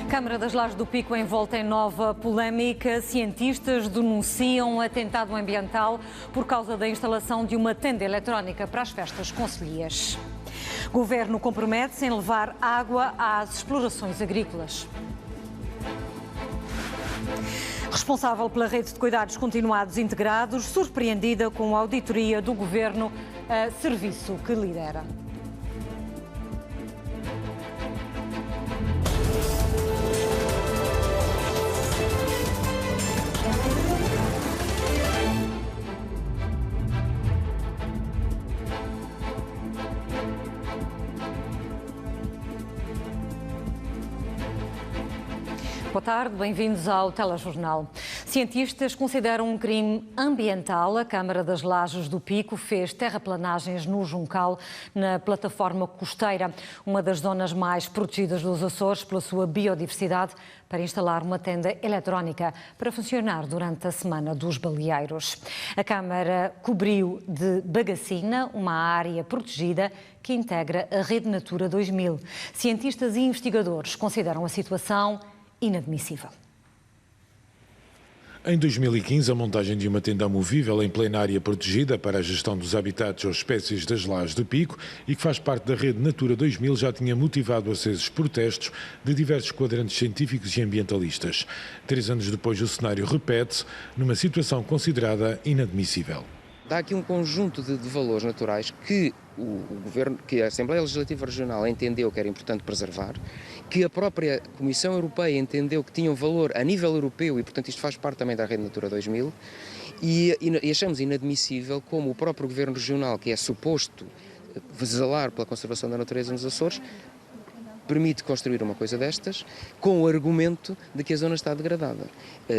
Câmara das Lajes do Pico envolta em nova polémica. Cientistas denunciam atentado ambiental por causa da instalação de uma tenda eletrónica para as festas concelhias. Governo compromete-se em levar água às explorações agrícolas. Responsável pela rede de cuidados continuados integrados, surpreendida com a auditoria do Governo, serviço que lidera. Boa tarde, bem-vindos ao Telejornal. Cientistas consideram um crime ambiental. A Câmara das Lajes do Pico fez terraplanagens no Juncal, na plataforma costeira, uma das zonas mais protegidas dos Açores pela sua biodiversidade, para instalar uma tenda eletrónica para funcionar durante a Semana dos Baleeiros. A Câmara cobriu de Bagacina uma área protegida que integra a Rede Natura 2000. Cientistas e investigadores consideram a situação inadmissível. Em 2015, a montagem de uma tenda amovível em plena área protegida para a gestão dos habitats ou espécies das Lajes do Pico e que faz parte da Rede Natura 2000 já tinha motivado acesos protestos de diversos quadrantes científicos e ambientalistas. 3 anos depois, o cenário repete-se numa situação considerada inadmissível. Há aqui um conjunto de valores naturais que o Governo, que a Assembleia Legislativa Regional entendeu que era importante preservar, que a própria Comissão Europeia entendeu que tinham valor a nível europeu e, portanto, isto faz parte também da Rede Natura 2000 e achamos inadmissível como o próprio Governo Regional, que é suposto zelar pela conservação da natureza nos Açores, permite construir uma coisa destas com o argumento de que a zona está degradada,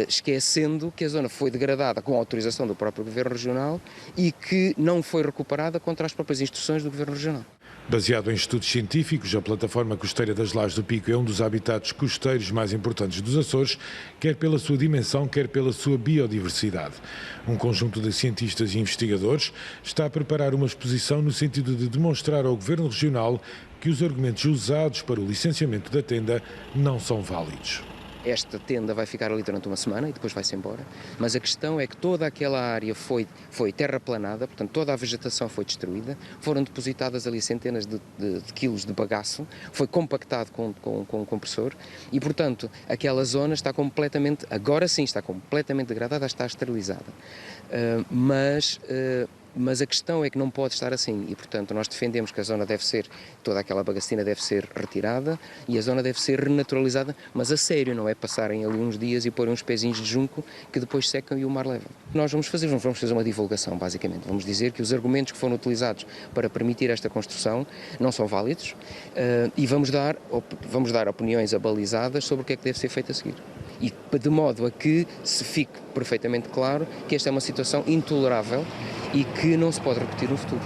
esquecendo que a zona foi degradada com a autorização do próprio Governo Regional e que não foi recuperada contra as próprias instruções do Governo Regional. Baseado em estudos científicos, a plataforma costeira das Lajes do Pico é um dos habitats costeiros mais importantes dos Açores, quer pela sua dimensão, quer pela sua biodiversidade. Um conjunto de cientistas e investigadores está a preparar uma exposição no sentido de demonstrar ao Governo Regional que os argumentos usados para o licenciamento da tenda não são válidos. Esta tenda vai ficar ali durante uma semana e depois vai-se embora, mas a questão é que toda aquela área foi terraplanada, portanto toda a vegetação foi destruída, foram depositadas ali centenas de quilos de bagaço, foi compactado com um compressor e, portanto, aquela zona está completamente, agora sim está completamente degradada, está esterilizada. Mas a questão é que não pode estar assim e, portanto, nós defendemos que a zona deve ser, toda aquela bagacina deve ser retirada e a zona deve ser renaturalizada, mas a sério, não é passarem ali uns dias e pôr uns pezinhos de junco que depois secam e o mar leva. Nós vamos fazer uma divulgação, basicamente. Vamos dizer que os argumentos que foram utilizados para permitir esta construção não são válidos e vamos dar opiniões abalizadas sobre o que é que deve ser feito a seguir. E de modo a que se fique perfeitamente claro que esta é uma situação intolerável e que não se pode repetir no futuro.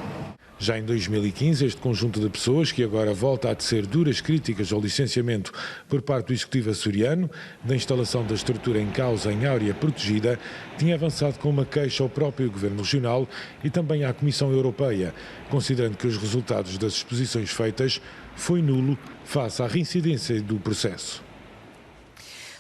Já em 2015, este conjunto de pessoas, que agora volta a tecer duras críticas ao licenciamento por parte do Executivo açoriano da instalação da estrutura em causa em área protegida, tinha avançado com uma queixa ao próprio Governo Regional e também à Comissão Europeia, considerando que os resultados das exposições feitas foi nulo face à reincidência do processo.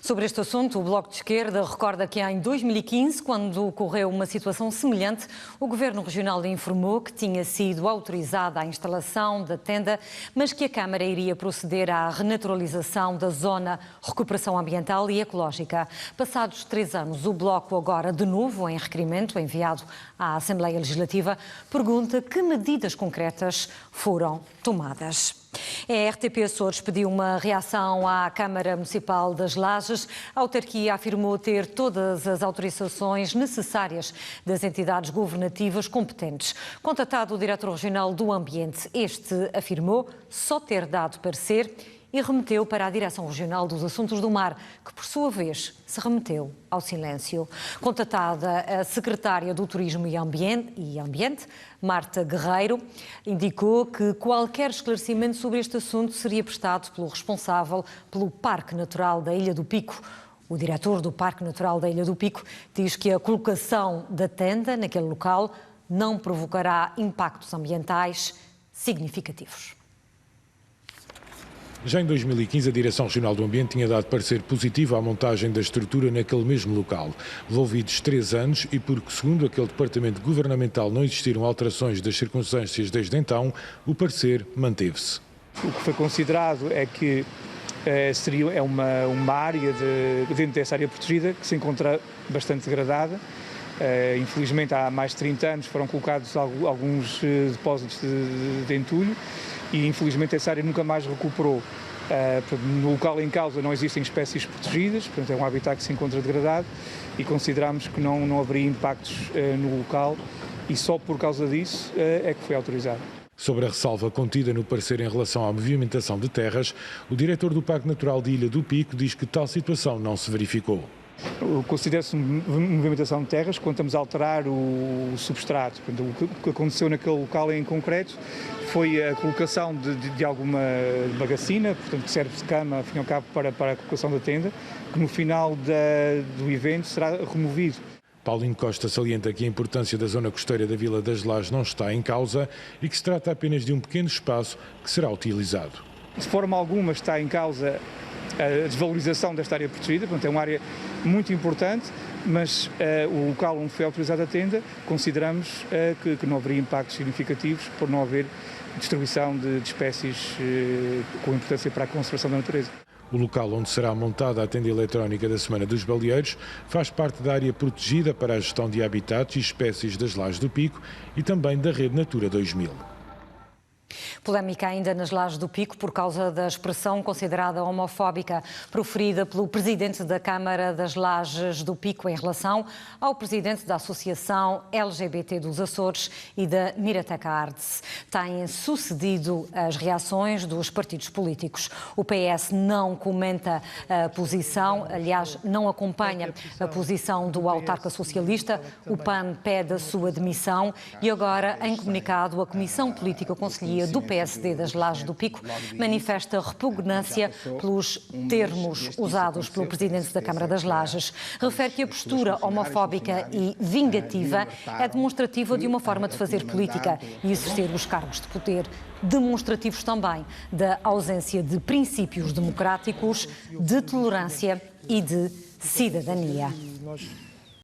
Sobre este assunto, o Bloco de Esquerda recorda que em 2015, quando ocorreu uma situação semelhante, o Governo Regional informou que tinha sido autorizada a instalação da tenda, mas que a Câmara iria proceder à renaturalização da zona, recuperação ambiental e ecológica. Passados 3 anos, o Bloco, agora de novo em requerimento enviado à Assembleia Legislativa, pergunta que medidas concretas foram tomadas. A RTP Açores pediu uma reação à Câmara Municipal das Lajes. A autarquia afirmou ter todas as autorizações necessárias das entidades governativas competentes. Contatado o diretor regional do Ambiente, este afirmou só ter dado parecer e remeteu para a Direção Regional dos Assuntos do Mar, que por sua vez se remeteu ao silêncio. Contatada a secretária do Turismo e Ambiente, Marta Guerreiro, indicou que qualquer esclarecimento sobre este assunto seria prestado pelo responsável pelo Parque Natural da Ilha do Pico. O diretor do Parque Natural da Ilha do Pico diz que a colocação da tenda naquele local não provocará impactos ambientais significativos. Já em 2015, a Direção Regional do Ambiente tinha dado parecer positivo à montagem da estrutura naquele mesmo local. Envolvidos 3 anos e porque, segundo aquele departamento governamental, não existiram alterações das circunstâncias desde então, o parecer manteve-se. O que foi considerado é que seria uma área dentro dessa área protegida que se encontra bastante degradada. Infelizmente, há mais de 30 anos foram colocados alguns depósitos de entulho e, infelizmente, essa área nunca mais recuperou. No local em causa não existem espécies protegidas, portanto é um habitat que se encontra degradado e consideramos que não haveria impactos no local e só por causa disso é que foi autorizado. Sobre a ressalva contida no parecer em relação à movimentação de terras, o diretor do Parque Natural de Ilha do Pico diz que tal situação não se verificou. Considera-se movimentação de terras quando estamos a alterar o substrato. Portanto, o que aconteceu naquele local em concreto foi a colocação de alguma bagacina, portanto, que serve de cama, ao fim e ao cabo, para a colocação da tenda, que no final do evento será removido. Paulinho Costa salienta que a importância da zona costeira da Vila das Lajes não está em causa e que se trata apenas de um pequeno espaço que será utilizado. De forma alguma está em causa a desvalorização desta área protegida, portanto é uma área muito importante, mas o local onde foi autorizada a tenda consideramos que não haveria impactos significativos por não haver destruição de espécies com importância para a conservação da natureza. O local onde será montada a tenda eletrónica da Semana dos Baleeiros faz parte da área protegida para a gestão de habitats e espécies das Lajes do Pico e também da Rede Natura 2000. Polémica ainda nas Lajes do Pico por causa da expressão considerada homofóbica proferida pelo presidente da Câmara das Lajes do Pico em relação ao presidente da Associação LGBT dos Açores e da Mirateca Arts. Têm sucedido as reações dos partidos políticos. O PS não comenta a posição, aliás, não acompanha a posição do autarca socialista. O PAN pede a sua demissão e agora, em comunicado, a Comissão Política Conselhia do PSD das Lajes do Pico manifesta repugnância pelos termos usados pelo presidente da Câmara das Lajes. Refere que a postura homofóbica e vingativa é demonstrativa de uma forma de fazer política e exercer os cargos de poder, demonstrativos também da ausência de princípios democráticos, de tolerância e de cidadania.